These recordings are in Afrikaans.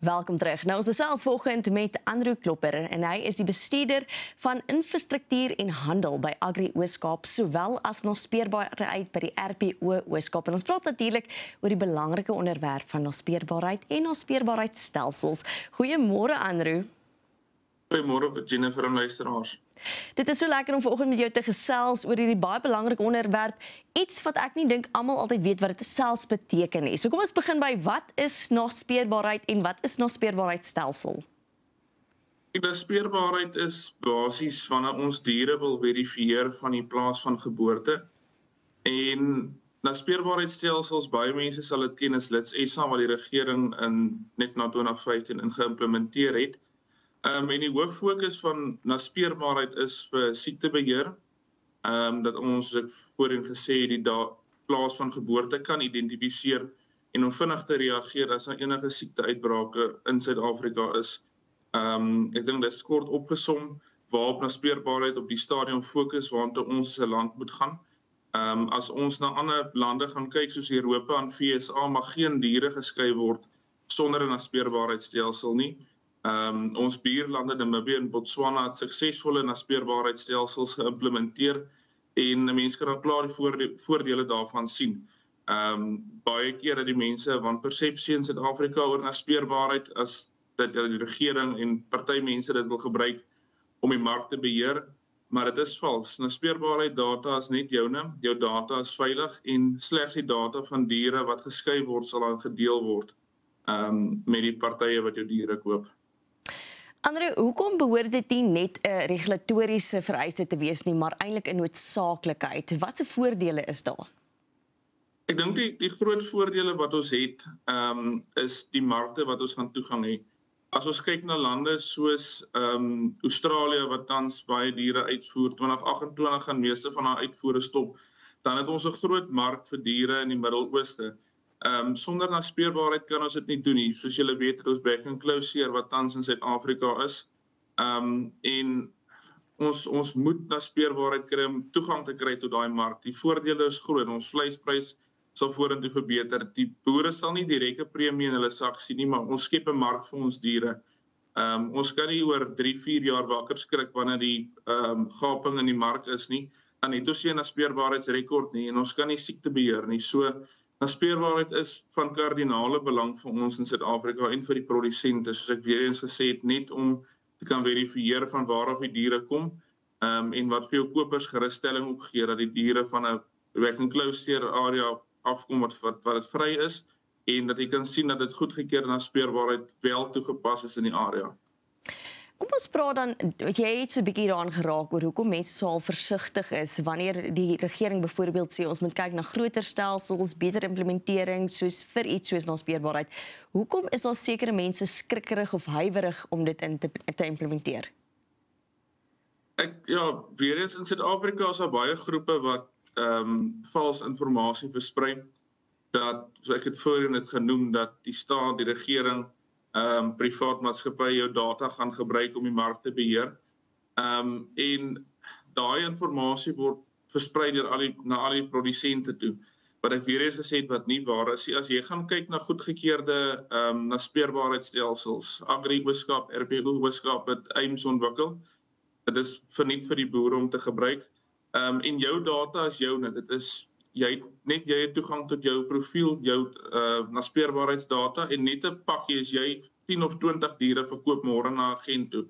Welkom terug. Nou, ons gesels vanoggend met Andrew Klopper en hy is die bestuurder van infrastruktuur en handel by Agri Oos-Kaap, sowel as naspeurbaarheid by die RPO Oos-Kaap. En ons praat natuurlik oor die belangrike onderwerp van naspeurbaarheid en naspeurbaarheidstelsels. Goeiemôre Andrew. Goeiemôre Jennifer en luisteraars. Dit is so lekker om vanoggend met jou te gesels oor hierdie baie belangrike onderwerp. Iets wat ek nie dink almal altyd weet wat dit selfs beteken nie. So kom ons begin by wat is naspeurbaarheid en wat is naspeurbaarheidstelsel? Die naspeurbaarheid is basies wanneer ons diere wil verifieer van die plaas van geboorte. En naspeurbaarheidstelsels, baie mense sal dit ken as LITS SA wat die regering net na 2015 geïmplementeer het. En die hooffokus van naspeurbaarheid is vir siektebeheer, dat ons, soos ek voorheen gesê het, die plaas van geboorte kan identifiseer en om vinnig te reageer as daar enige siekteuitbrake in Suid-Afrika is. Ek dink dit is kort opgesom waarop naspeurbaarheid op die stadium fokus waartoe ons as 'n land moet gaan. As ons na ander lande gaan kyk soos Europa en VSA, mag geen diere geskei word sonder 'n naspeurbaarheidstelsel nie. Ons buurlande Namibië en Botswana het suksesvolle naspeurbaarheidstelsels geïmplementeer en mense kan dan klaar die voordele daarvan sien. Baie keer het die mense wanpersepsie in Suid-Afrika oor naspeurbaarheid as dat die regering en party mense dit wil gebruik om die mark te beheer, maar dit is vals. Naspeurbaarheid data is net joune, jou data is veilig en slegs die data van diere wat geskei word sal dan gedeel word met die partye wat jou diere koop. Andrew, hoekom behoort dit nie net 'n regulatoriese vereiste te wees nie, maar eintlik 'n noodsaaklikheid? Watse voordele is daar? Ek dink die groot voordele wat ons het, is die markte wat ons gaan toegang hê. As ons kyk na lande soos Australië wat tans baie diere uitvoer, 2028 gaan meeste van haar uitvoere stop, dan het ons 'n groot mark vir diere in die Midde-Ooste. Sonder naspeurbaarheid kan ons dit nie doen nie. Soos julle weet, het ons back and closure wat tans in Suid-Afrika is. En ons moet naspeurbaarheid kry om toegang te kry tot daai mark. Die voordele is groot. Ons vleisprys sal vorentoe verbeter. Die boere sal nie direkte premie in hulle sak sien nie, maar ons skep 'n mark vir ons diere. Ons kan nie oor 3-4 jaar wakker skrik wanneer die gaping in die mark is nie. Dan het ons nie 'n naspeurbaarheidsrekord nie en ons kan nie siekte beheer nie. So naspeurbaarheid is van kardinale belang vir ons in Suid-Afrika en vir die produsente, soos ek weer eens gesê het, net om te kan verifieer van waar af die diere kom, en wat vir jou kopers gerusstelling ook gee dat die diere van 'n back and closure area afkom wat dit vry is, en dat jy kan sien dat dit goedgekeurde naspeurbaarheid wel toegepas is in die area. Kom ons praat dan, jy het so 'n bietjie daaraan geraak oor hoekom mense so al versigtig is wanneer die regering byvoorbeeld sê ons moet kyk na groter stelsels, beter implementering soos vir iets soos naspeurbaarheid. Hoekom is daar sekere mense skrikkerig of huiwerig om dit in te implementeer? Weer eens in Suid-Afrika is daar baie groepe wat vals inligting versprei, dat, soos ek het voorheen het genoem, dat die staat, die regering, privaat maatskappye jou data gaan gebruik om die mark te beheer. En daai inligting word versprei na al die produsente toe. Wat ek weer eens gesê het wat nie waar is. As jy gaan kyk na goedgekeurde naspeurbaarheidstelsels, Agri Oos-Kaap, RPO Oos-Kaap het AIMS ontwikkel. Dit is verniet vir die boere om te gebruik. En jou data is joune. Dit is jy het toegang tot jou profiel, jou naspeurbaarheidsdata, en net 'n pakkie as jy 10 of 20 diere verkoop môre na 'n agent toe,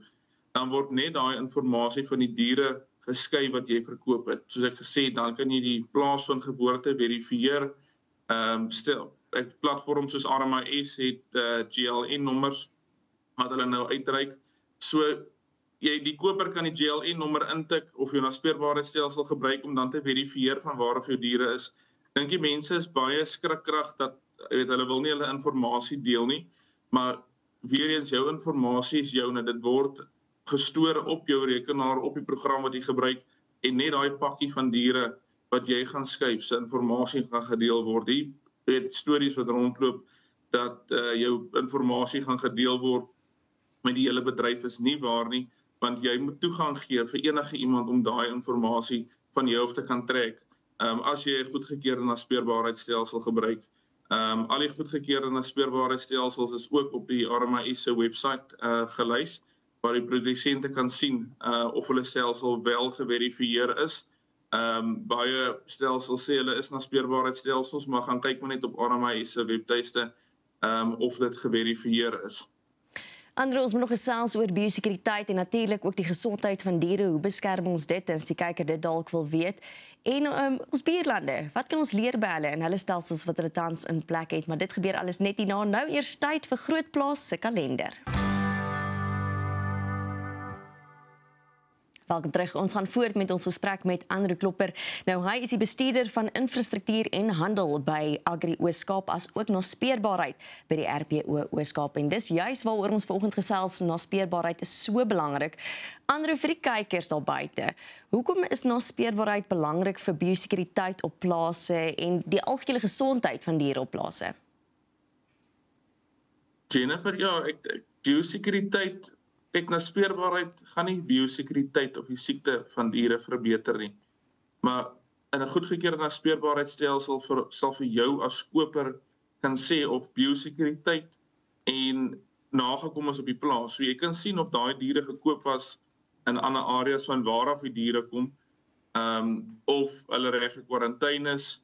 dan word net daai inligting van die diere geskei wat jy verkoop het. Soos ek gesê het, dan kan jy die plaas van geboorte verifieer. Platforms soos RMIS het GLN-nommers wat hulle nou uitreik. So die koper kan die GLN-nommer intik of jou naspeurbaarheidstelsel gebruik om dan te verifieer van waar of jou diere is. Dink die mense is baie skrikkerig dat hulle wil nie hulle inligting deel nie, maar weer eens jou inligting is joune. Dit word gestoor op jou rekenaar, op die program wat jy gebruik, en net daai pakkie van diere wat jy gaan skuif, se inligting gaan gedeel word. Jy het stories wat rondloop dat jou inligting gaan gedeel word met die hele bedryf is nie waar nie, want jy moet toegang gee vir enige iemand om daai inligting van jou af te kan trek, as jy 'n goedgekeurde naspeurbaarheidstelsel gebruik. Al die goedgekeurde naspeurbaarheidstelsels is ook op die RMIS se webwerf gelys, waar die produsente kan sien of hulle stelsel wel geverifieer is. Baie stelsels sê hulle is naspeurbaarheidstelsels, maar gaan kyk maar net op RMIS se webtuiste of dit geverifieer is. Andrew, ons moet nog gesels oor biosekuriteit en natuurlik ook die gesondheid van diere. Hoe beskerm ons dit as die kyker dit dalk wil weet? En ons buurlande, wat kan ons leer by hulle en hulle stelsels wat hulle tans in plek het? Maar dit gebeur alles net hierna. Nou eers tyd vir Grootplaas se kalender. Welkom terug. Ons gaan voort met ons gesprek met Andrew Klopper. Nou, hy is die bestuurder van infrastruktuur en handel by Agri Oos-Kaap, as ook naspeurbaarheid by die RPO Oos-Kaap. En dis juis waaroor ons vanoggend gesels. Naspeurbaarheid is so belangrik. Andrew, vir die kykers daar buite, hoekom is naspeurbaarheid belangrik vir biosekuriteit op plase en die algehele gesondheid van diere op plase? Jennifer, ja, biosekuriteit, kyk, naspeurbaarheid gaan nie biosekuriteit of die siekte van diere verbeter nie. Maar in 'n goedgekeurde naspeurbaarheidstelsel sal vir jou as koper kan sê of biosekuriteit en nagekom is op die plaas. So jy kan sien of daai diere gekoop was in ander areas van waar af die diere kom, of hulle reg gekwarantyne is,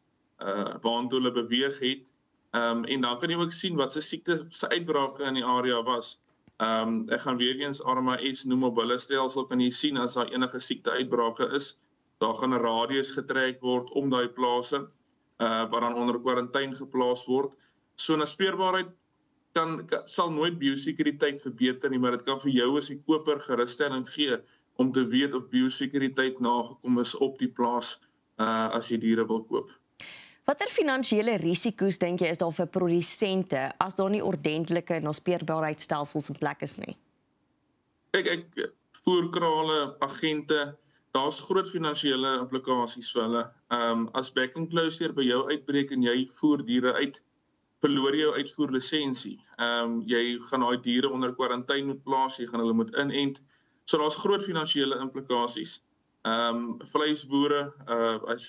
waartoe hulle beweeg het, en dan kan jy ook sien wat se siekte se uitbrake in die area was. Ek gaan weer eens RMIS noem op hulle stelsel, kan jy sien as daar enige siekte-uitbrake is, daar gaan 'n radius getrek word om daai plase, wat dan onder kwarantyne geplaas word. So naspeurbaarheid sal nooit biosekuriteit verbeter nie, maar dit kan vir jou as die koper gerusstelling gee om te weet of biosekuriteit nagekom is op die plaas as jy diere wil koop. Watter finansiële risiko's dink jy is daar vir produsente as daar nie ordentlike naspeurbaarheidstelsels in plek is nie? Ek voerkrale, agente, daar's groot finansiële implikasies vir hulle. As back and closure by jou uitbreek en jy voer diere uit, verloor jy jou uitvoerlisensie. Jy gaan daai diere onder kwarantyne moet plaas, jy gaan hulle moet inent. So daar's groot finansiële implikasies. Vleisboere,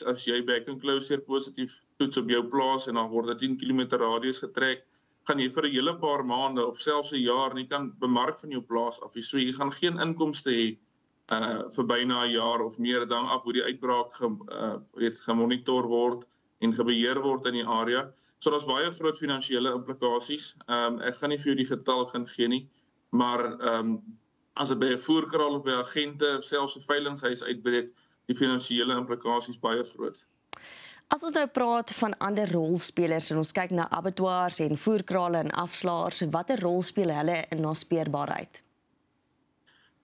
as jy back and closure positief toets op jou plaas en dan word 'n 10 km radius getrek, gaan jy vir 'n hele paar maande of selfs 'n jaar nie kan bemark van jou plaas af nie. So jy gaan geen inkomste hê vir byna 'n jaar of meer, dan af hoe die uitbraak gemonitor word en gebeheer word in die area. So daar's baie groot finansiële implikasies. Ek gaan nie vir jou die getal gaan gee nie, maar as dit by 'n voerkraal of by agente, selfs 'n veilinghuis uitbreek, die finansiële implikasies baie groot. As ons nou praat van ander rolspelers en ons kyk na abattoirs en voerkrale en afslaers, watter rol speel hulle in naspeurbaarheid?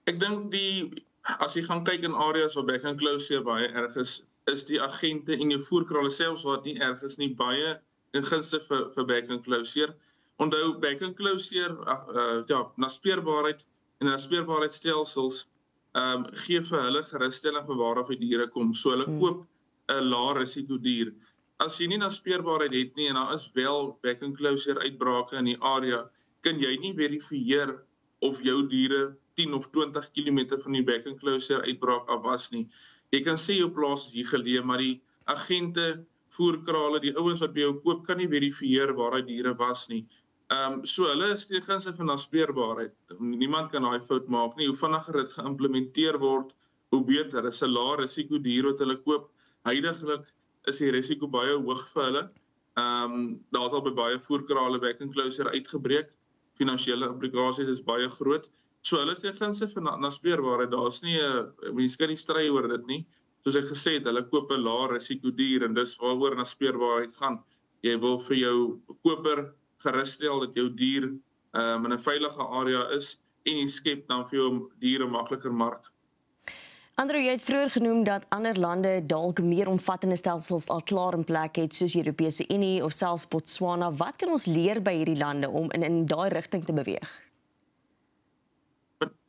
Ek dink as jy gaan kyk in areas waar back and closure baie erg is die agente en jou voerkrale selfs wat nie erg is nie, baie in gunste vir back and closure. Onthou, back and closure, naspeurbaarheid en naspeurbaarheidstelsels gee vir hulle gerusstelling vir waar af die diere kom. So hulle koop 'n lae risiko dier. As jy nie naspeurbaarheid het nie en daar is wel back and closure uitbrake in die area, kan jy nie verifieer of jou diere 10 of 20 km van die back and closure uitbraak af was nie. Jy kan sê jou plaas is hier geleë, maar die agente, voerkrale, die ouens wat by jou koop, kan nie verifieer waar die diere was nie. So hulle is teen gunste van naspeurbaarheid. Niemand kan daai fout maak nie. Hoe vinniger dit geïmplementeer word, hoe beter. Dis 'n lae risiko dier wat hulle koop. Huidiglik is die risiko baie hoog vir hulle. Daar het al by baie voerkrale back and closure uitgebreek. Finansiële implikasies is baie groot. So hulle is teen gunste van naspeurbaarheid. Daar's nie 'n mens kan nie stry oor dit nie. Soos ek gesê het, hulle koop 'n lae risiko dier en dis waaroor naspeurbaarheid gaan. Jy wil vir jou koper gerusstel dat jou dier in 'n veilige area is en jy skep dan vir jou diere makliker mark. Andrew, jy het vroeër genoem dat ander lande dalk meer omvattende stelsels al klaar in plek het, soos die Europese Unie of selfs Botswana. Wat kan ons leer by hierdie lande om in daai rigting te beweeg?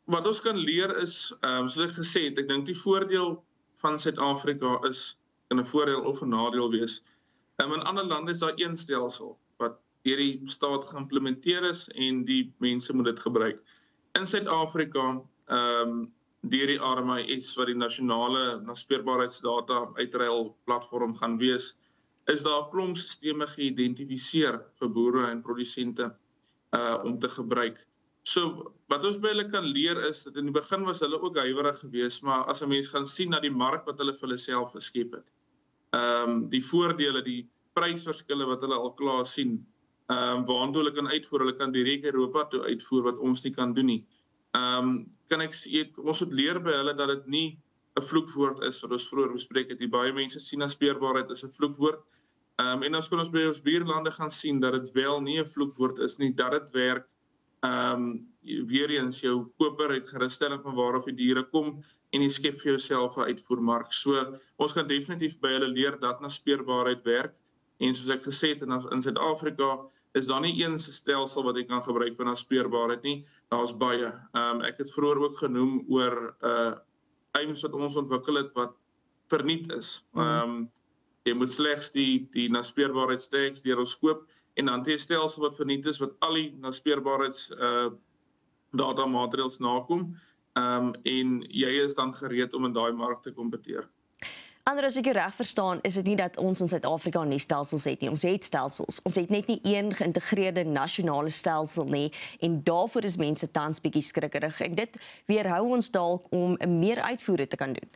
Wat ons kan leer is, soos ek gesê het, ek dink die voordeel van Suid-Afrika kan 'n voordeel of 'n nadeel wees. In ander lande is daar een stelsel wat deur die staat geïmplementeer is en die mense moet dit gebruik. In Suid-Afrika, deur die RMIS wat die nasionale naspeurbaarheidsdata uitruil platform gaan wees, is daar 'n klomp sisteme geïdentifiseer vir boere en produsente om te gebruik. So wat ons by hulle kan leer is dat in die begin was hulle ook huiwerig geweest, maar as 'n mens gaan sien na die mark wat hulle vir hulle self geskep het. Die voordele, die prysverskille wat hulle al klaar sien, waartoe hulle kan uitvoer, hulle kan direk Europa toe uitvoer wat ons nie kan doen nie. Kan ek sê ons moet leer by hulle dat dit nie 'n vloekwoord is wat ons vroeër bespreek het. Die baie mense sien naspeurbaarheid as 'n vloekwoord. En ons kan ons by ons buurlande gaan sien dat dit wel nie 'n vloekwoord is nie, dat dit werk. Weer eens jou koper het gerusstelling van waar of die diere kom en jy skep vir jouself 'n uitvoermark. So ons kan definitief by hulle leer dat naspeurbaarheid werk. En soos ek gesê het in Suid-Afrika is daar nie een stelsel wat jy kan gebruik vir naspeurbaarheid nie. Daar's baie. Ek het vroeër ook genoem oor aims wat ons ontwikkel het wat verniet is. Jy moet slegs die naspeurbaarheidstags deur ons koop en dan 'n stelsel wat verniet is wat al die naspeurbaarheids datamateriaals nakom en jy is dan gereed om in daai mark te kompeteer. Ander, as ek jou reg verstaan, is dit nie dat ons in Suid-Afrika nie stelsels het nie. Ons het stelsels. Ons het net nie een geïntegreerde nasionale stelsel nie en daarvoor is mense tans bietjie skrikkerig en dit weerhou ons dalk om meer uitvoere te kan doen.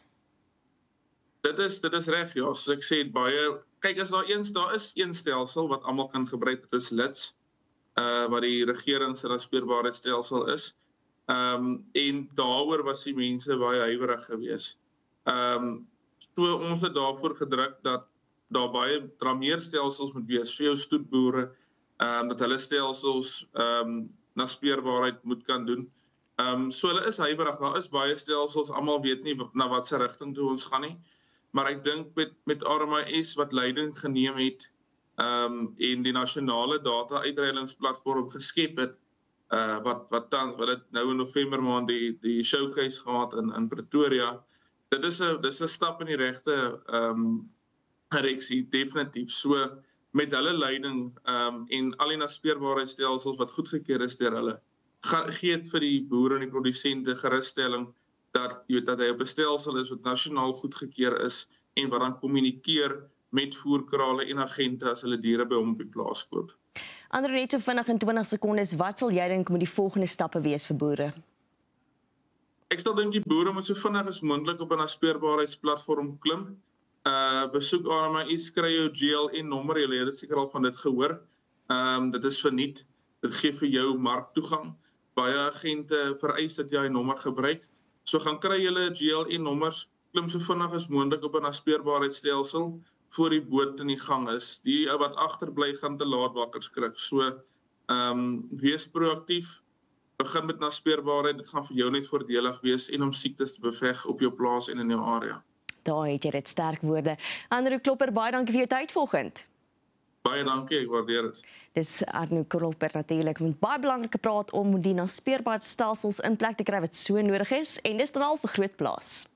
Dit is reg, ja. Soos ek sê, baie kyk as daar is een stelsel wat almal kan gebruik, dit is LITS, wat die regering se naspeurbaarheidstelsel is. En daaroor was die mense baie huiwerig geweest. So ons het daarvoor gedruk dat daar meer stelsels moet wees vir jou stoetboere, dat hulle stelsels naspeurbaarheid moet kan doen. So hulle is huiwerig, daar is baie stelsels, almal weet nie na watse rigting toe ons gaan nie. Maar ek dink met RMIS wat leiding geneem het en die nasionale data-uitruilingsplatform geskep het, wat het nou in November maand die showcase gehad in Pretoria. Dit is 'n stap in die regte direksie, definitief. So met hulle leiding en al die naspeurbaarheidstelsels wat goedgekeur is deur hulle, gee dit vir die boere en die produsente gerusstelling dat jy weet dat hy op 'n stelsel is wat nasionaal goedgekeur is en wat dan kommunikeer met voerkrale en agente as hulle diere by hom op die plaas koop. Ander, net so vinnig in 20 sekondes, wat sal jy dink moet die volgende stappe wees vir boere? Ek sal dink die boere moet so vinnig as moontlik op 'n naspeurbaarheidsplatform klim. Besoek RMIS, kry jou GLN nommer, jy het seker al van dit gehoor. Dit is verniet. Dit gee vir jou marktoegang. Baie agente vereis dat jy 'n nommer gebruik. So gaan kry julle GLN nommers, klim so vinnig as moontlik op 'n naspeurbaarheidstelsel voor die boot in die gang is. Die wat agterbly gaan te laat wakker skrik. So wees proaktief. Begin met naspeurbaarheid, dit gaan vir jou net voordelig wees en om siektes te beveg op jou plaas en in jou area. Daar het jy dit, sterk woorde. Arno Klopper, baie dankie vir jou tyd vanoggend. Baie dankie, ek waardeer dit. Dis Arno Klopper natuurlik met baie belangrike praat om die naspeurbaarheidstelsels in plek te kry wat so nodig is en dis dan al vir Groot Plaas.